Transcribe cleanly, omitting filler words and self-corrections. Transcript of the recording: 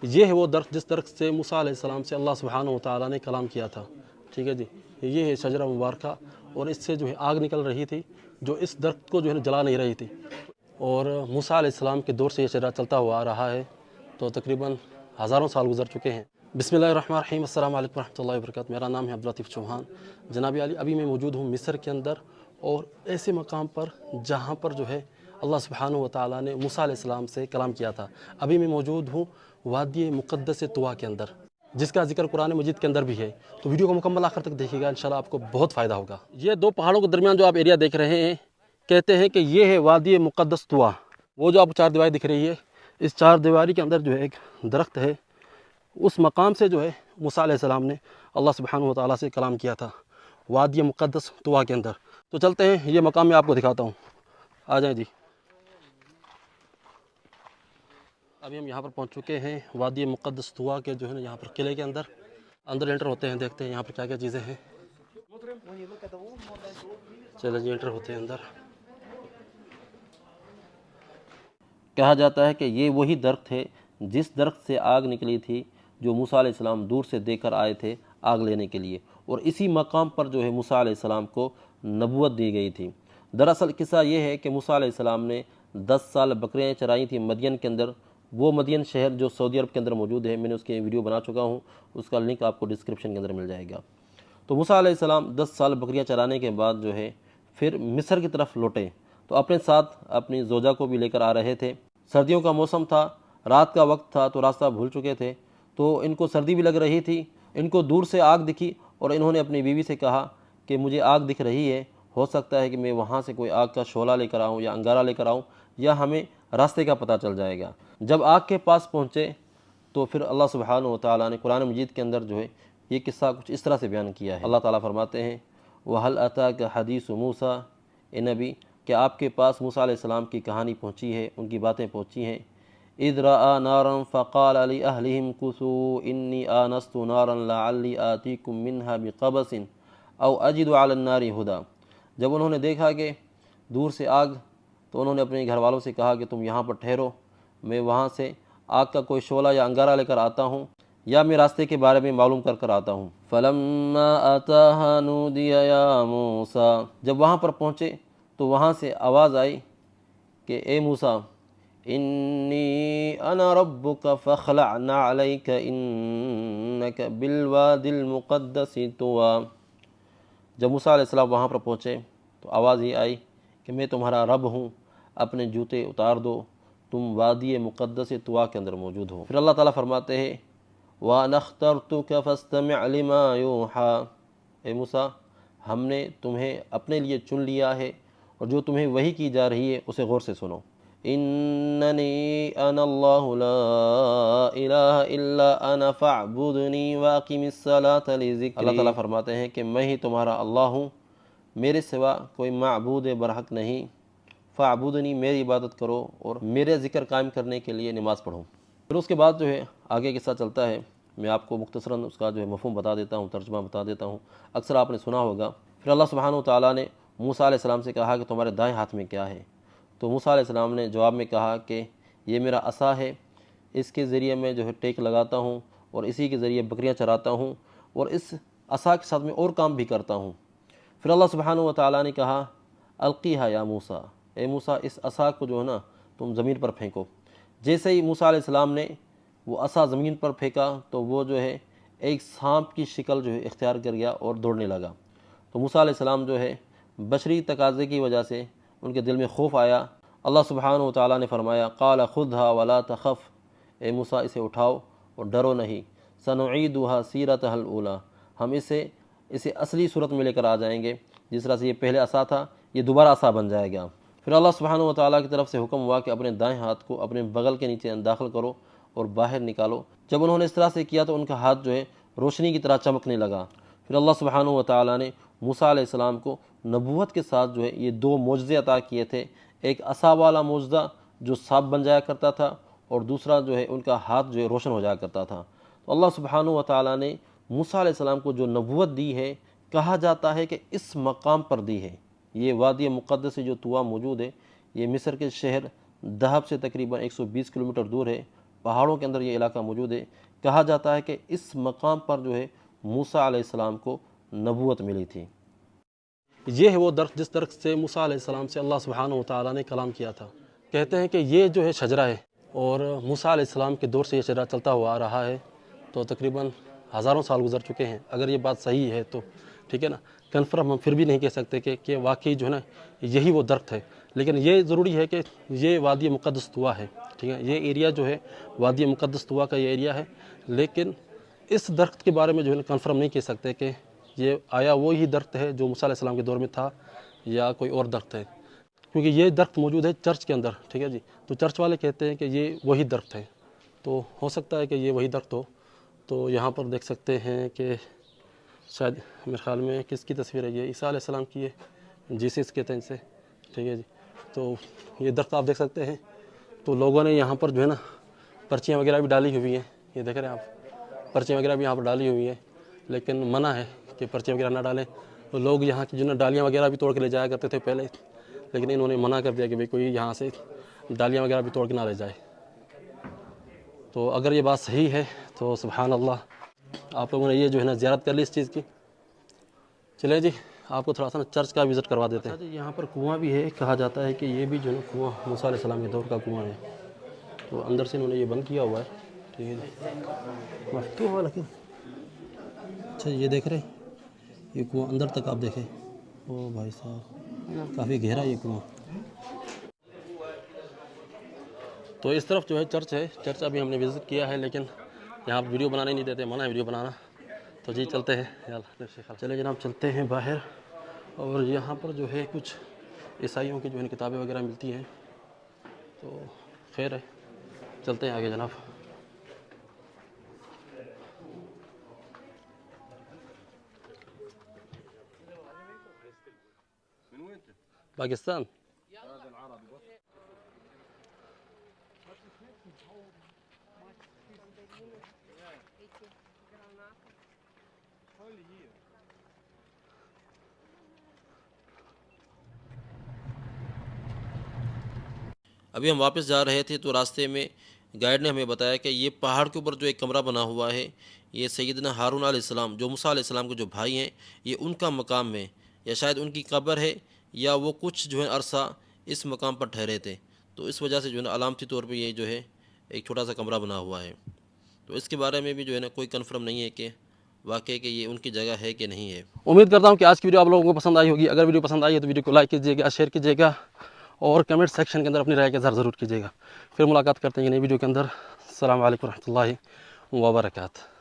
یہ ہے وہ درخت جس درخت سے موسیٰ علیہ السلام سے اللہ سبحانہ و تعالیٰ نے کلام کیا تھا، ٹھیک ہے جی۔ یہ ہے شجرہ مبارکہ، اور اس سے جو ہے آگ نکل رہی تھی جو اس درخت کو جو ہے نا جلا نہیں رہی تھی، اور موسیٰ علیہ السلام کے دور سے یہ شجرہ چلتا ہوا آ رہا ہے، تو تقریباً ہزاروں سال گزر چکے ہیں۔ بسم اللہ الرحمن الرحیم، السلام علیکم ورحمۃ اللہ وبرکاتہ۔ میرا نام ہے عبداللطیف چوہان۔ جناب علی، ابھی میں موجود ہوں مصر کے اندر، اور ایسے مقام پر جہاں پر جو ہے اللہ سبحانہ و تعالیٰ نے موسیٰ علیہ السلام سے کلام کیا تھا۔ ابھی میں موجود ہوں وادی مقدس طویٰ کے اندر، جس کا ذکر قرآن مجید کے اندر بھی ہے، تو ویڈیو کو مکمل آخر تک دیکھیے گا، انشاءاللہ آپ کو بہت فائدہ ہوگا۔ یہ دو پہاڑوں کے درمیان جو آپ ایریا دیکھ رہے ہیں، کہتے ہیں کہ یہ ہے وادی مقدس طویٰ۔ وہ جو آپ کو چار دیواری دکھ رہی ہے، اس چار دیواری کے اندر جو ہے ایک درخت ہے، اس مقام سے جو ہے موسیٰ علیہ السلام نے اللہ سبحانہ و تعالیٰ سے کلام کیا تھا، وادی مقدس طویٰ کے اندر۔ تو چلتے ہیں، یہ مقام میں آپ کو دکھاتا ہوں، آ جائیں جی۔ ابھی ہم یہاں پر پہنچ چکے ہیں وادی مقدس طویٰ کے جو ہے نا یہاں پر قلعے کے اندر انٹر ہوتے ہیں، دیکھتے ہیں یہاں پر کیا کیا چیزیں ہیں۔ چلیں جی، انٹر ہوتے ہیں اندر۔ کہا جاتا ہے کہ یہ وہی درخت ہے جس درخت سے آگ نکلی تھی جو موسیٰ علیہ السلام دور سے دیکھ کر آئے تھے آگ لینے کے لیے، اور اسی مقام پر جو ہے موسیٰ علیہ السلام کو نبوت دی گئی تھی۔ دراصل قصہ یہ ہے کہ موسیٰ علیہ السلام نے 10 سال بکریاں چرائی تھیں مدین کے اندر، وہ مدین شہر جو سعودی عرب کے اندر موجود ہے، میں نے اس کی ویڈیو بنا چکا ہوں، اس کا لنک آپ کو ڈسکرپشن کے اندر مل جائے گا۔ تو موسیٰ علیہ السلام 10 سال بکریاں چرانے کے بعد جو ہے پھر مصر کی طرف لوٹے، تو اپنے ساتھ اپنی زوجہ کو بھی لے کر آ رہے تھے۔ سردیوں کا موسم تھا، رات کا وقت تھا، تو راستہ بھول چکے تھے، تو ان کو سردی بھی لگ رہی تھی۔ ان کو دور سے آگ دکھی، اور انہوں نے اپنی بیوی سے کہا کہ مجھے آگ دکھ رہی ہے، ہو سکتا ہے کہ میں وہاں سے کوئی آگ کا شعلہ لے کر آؤں یا انگارہ لے کر آؤں، یا ہمیں راستے کا پتہ چل جائے گا۔ جب آگ کے پاس پہنچے تو پھر اللہ سبحانہ و تعالیٰ نے قرآن مجید کے اندر جو ہے یہ قصہ کچھ اس طرح سے بیان کیا ہے۔ اللہ تعالیٰ فرماتے ہیں وَهَلْ أَتَاكَ حَدِيثُ مُوسَىٰ، اے نبی کہ آپ کے پاس موسیٰ علیہ السلام کی کہانی پہنچی ہے، ان کی باتیں پہنچی ہیں۔ اِذْ رَأَىٰ نَارًا فَقَالَ لِأَهْلِهِمْ كُثُوا إِنِّي آنَسْتُ نَارًا لَعَلِّي آتِيكُم مِّنْهَا بِقَبَسٍ أَوْ أَجِدُ عَلَى النَّارِ هُدًى۔ جب انہوں نے دیکھا کہ دور سے آگ، تو انہوں نے اپنے گھر والوں سے کہا کہ تم یہاں پر ٹھہرو، میں وہاں سے آگ کا کوئی شعلہ یا انگارہ لے کر آتا ہوں، یا میں راستے کے بارے میں معلوم کر آتا ہوں۔ فَلَمَّا أَتَاهَا نُودِيَ يَا مُوسَىٰ، جب وہاں پر پہنچے تو وہاں سے آواز آئی کہ اے موسیٰ، انی انا ربک فاخلع نعلیک انک بالواد المقدس طویٰ۔ جب موسیٰ علیہ السلام وہاں پر پہنچے تو آواز یہ آئی کہ میں تمہارا رب ہوں، اپنے جوتے اتار دو، تم وادی مقدس طویٰ کے اندر موجود ہو۔ پھر اللہ تعالیٰ فرماتے ہیں وَأَنَا اخْتَرْتُكَ فَاسْتَمِعْ لِمَا يُوحَىٰ، اے موسیٰ ہم نے تمہیں اپنے لیے چن لیا ہے، اور جو تمہیں وحی کی جا رہی ہے اسے غور سے سنو۔ اِنَّنِي أَنَا اللَّهُ لَا إِلَٰهَ إِلَّا أَنَا فَاعْبُدْنِي وَأَقِمِ الصَّلَاةَ لِذِكْرِي۔ اللہ تعالیٰ فرماتے ہیں کہ میں ہی تمہارا اللہ ہوں، میرے سوا کوئی معبود برحق نہیں، فَاعْبُدْنِی میری عبادت کرو، اور میرے ذکر قائم کرنے کے لیے نماز پڑھو۔ پھر اس کے بعد جو ہے آگے قصہ چلتا ہے، میں آپ کو مختصراً اس کا جو ہے مفہوم بتا دیتا ہوں، ترجمہ بتا دیتا ہوں، اکثر آپ نے سنا ہوگا۔ پھر اللہ سبحانہ و تعالیٰ نے موسیٰ علیہ السلام سے کہا کہ تمہارے دائیں ہاتھ میں کیا ہے؟ تو موسیٰ علیہ السلام نے جواب میں کہا کہ یہ میرا عصا ہے، اس کے ذریعے میں جو ہے ٹیک لگاتا ہوں، اور اسی کے ذریعے بکریاں چراتا ہوں، اور اس عصا کے ساتھ میں اور کام بھی کرتا ہوں۔ پھر اللہ سبحانہ و تعالیٰ نے کہا القیہا یا موسیٰ، اے موسیٰ اس عصا کو جو ہے نا تم زمین پر پھینکو۔ جیسے ہی موسیٰ علیہ السلام نے وہ عصا زمین پر پھینکا تو وہ جو ہے ایک سانپ کی شکل جو ہے اختیار کر گیا اور دوڑنے لگا۔ تو موسیٰ علیہ السلام جو ہے بشری تقاضے کی وجہ سے ان کے دل میں خوف آیا۔ اللہ سبحانہ و تعالیٰ نے فرمایا قال خذها ولا تخف، اے موسیٰ اسے اٹھاؤ اور ڈرو نہیں، سنعیدها سیرتها الاولی، ہم اسے اصلی صورت میں لے کر آ جائیں گے، جس طرح سے یہ پہلے عصا تھا یہ دوبارہ عصا بن جائے گا۔ پھر اللہ سبحانہ و تعالیٰ کی طرف سے حکم ہوا کہ اپنے دائیں ہاتھ کو اپنے بغل کے نیچے داخل کرو اور باہر نکالو۔ جب انہوں نے اس طرح سے کیا تو ان کا ہاتھ جو ہے روشنی کی طرح چمکنے لگا۔ پھر اللہ سبحانہ و تعالیٰ نے موسیٰ علیہ السلام کو نبوت کے ساتھ جو ہے یہ 2 معجزے عطا کیے تھے، ایک عصا والا معجزہ جو سانپ بن جایا کرتا تھا، اور دوسرا جو ہے ان کا ہاتھ جو ہے روشن ہو جایا کرتا تھا۔ تو اللہ سبحانہ و تعالیٰ نے موسیٰ علیہ السلام کو جو نبوت دی ہے، کہا جاتا ہے کہ اس مقام پر دی ہے۔ یہ وادی مقدس سے جو طویٰ موجود ہے، یہ مصر کے شہر دہب سے تقریباً 120 کلومیٹر دور ہے، پہاڑوں کے اندر یہ علاقہ موجود ہے۔ کہا جاتا ہے کہ اس مقام پر جو ہے موسیٰ علیہ السلام کو نبوت ملی تھی۔ یہ ہے وہ درخت جس درخت سے موسیٰ علیہ السلام سے اللہ سبحانہ و تعالیٰ نے کلام کیا تھا۔ کہتے ہیں کہ یہ جو ہے شجرہ ہے، اور موسیٰ علیہ السلام کے دور سے یہ شجرہ چلتا ہوا آ رہا ہے، تو تقریباً ہزاروں سال گزر چکے ہیں۔ اگر یہ بات صحیح ہے تو ٹھیک ہے نا، کنفرم ہم پھر بھی نہیں کہہ سکتے کہ واقعی جو ہے نا یہی وہ درخت ہے، لیکن یہ ضروری ہے کہ یہ وادی مقدس طویٰ ہے، ٹھیک ہے، یہ ایریا جو ہے وادی مقدس طویٰ کا یہ ایریا ہے، لیکن اس درخت کے بارے میں جو ہے نا کنفرم نہیں کہہ سکتے کہ یہ آیا وہی درخت ہے جو موسیٰ علیہ السلام کے دور میں تھا یا کوئی اور درخت ہے، کیونکہ یہ درخت موجود ہے چرچ کے اندر، ٹھیک ہے جی، تو چرچ والے کہتے ہیں کہ یہ وہی درخت ہے، تو ہو سکتا ہے کہ یہ وہی درخت ہو۔ تو یہاں پر دیکھ سکتے ہیں کہ شاید میرے خیال میں کس کی تصویر ہے، یہ عیسیٰ علیہ السلام کی ہے، جیسس کہتے ہیں اسے، ٹھیک ہے جی۔ تو یہ درخت آپ دیکھ سکتے ہیں، تو لوگوں نے یہاں پر جو ہے نا پرچیاں وغیرہ بھی ڈالی ہوئی ہیں، یہ دیکھ رہے ہیں آپ، پرچیاں وغیرہ بھی یہاں پر ڈالی ہوئی ہیں، لیکن منع ہے کہ پرچیاں وغیرہ نہ ڈالیں۔ تو لوگ یہاں کی جو نا ڈالیاں وغیرہ بھی توڑ کے لے جایا کرتے تھے پہلے، لیکن انہوں نے منع کر دیا کہ بھئی کوئی یہاں سے ڈالیاں وغیرہ بھی توڑ کے نہ لے جائے۔ تو اگر یہ بات صحیح ہے تو سبحان اللہ، آپ لوگوں نے یہ جو ہے نا زیارت کر لی اس چیز کی۔ چلے جی، آپ کو تھوڑا سا نا چرچ کا وزٹ کروا دیتے ہیں۔ جی یہاں پر کنواں بھی ہے، کہا جاتا ہے کہ یہ بھی جو ہے نا کنواں موسیٰ علیہ السلام کے دور کا کنواں ہے، تو اندر سے انہوں نے یہ بند کیا ہوا ہے، ٹھیک ہے جی، مفتوح ہوا لیکن اچھا یہ دیکھ رہے ہیں یہ کنواں اندر تک آپ دیکھیں، او بھائی صاحب کافی گہرا یہ کنواں۔ تو اس طرف جو ہے چرچ ہے، چرچ ابھی ہم نے وزٹ کیا ہے، لیکن یہاں پر ویڈیو بنانے نہیں دیتے، منع ہے ویڈیو بنانا، تو جی چلتے ہیں، چلے جناب چلتے ہیں باہر۔ اور یہاں پر جو ہے کچھ عیسائیوں کی جو ہے کتابیں وغیرہ ملتی ہیں، تو خیر ہے، چلتے ہیں آگے جناب۔ پاکستان ابھی ہم واپس جا رہے تھے تو راستے میں گائیڈ نے ہمیں بتایا کہ یہ پہاڑ کے اوپر جو ایک کمرہ بنا ہوا ہے، یہ سیدنا ہارون علیہ السلام جو موسیٰ علیہ السلام کے جو بھائی ہیں، یہ ان کا مقام ہے، یا شاید ان کی قبر ہے، یا وہ کچھ جو ہے عرصہ اس مقام پر ٹھہرے تھے، تو اس وجہ سے جو ہے نا علامتی طور پہ یہ جو ہے ایک چھوٹا سا کمرہ بنا ہوا ہے۔ تو اس کے بارے میں بھی جو ہے نا کوئی کنفرم نہیں ہے کہ واقعی کہ یہ ان کی جگہ ہے کہ نہیں ہے۔ امید کرتا ہوں کہ آج کی ویڈیو آپ لوگوں کو پسند آئی ہوگی۔ اگر ویڈیو پسند آئی ہے تو ویڈیو کو لائک کیجیے گا، شیئر کیجیے گا، اور کمنٹ سیکشن کے اندر اپنی رائے کا اظہار ضرور کیجیے گا۔ پھر ملاقات کرتے ہیں نئی ویڈیو کے اندر۔ السلام علیکم ورحمۃ اللہ وبرکاتہ۔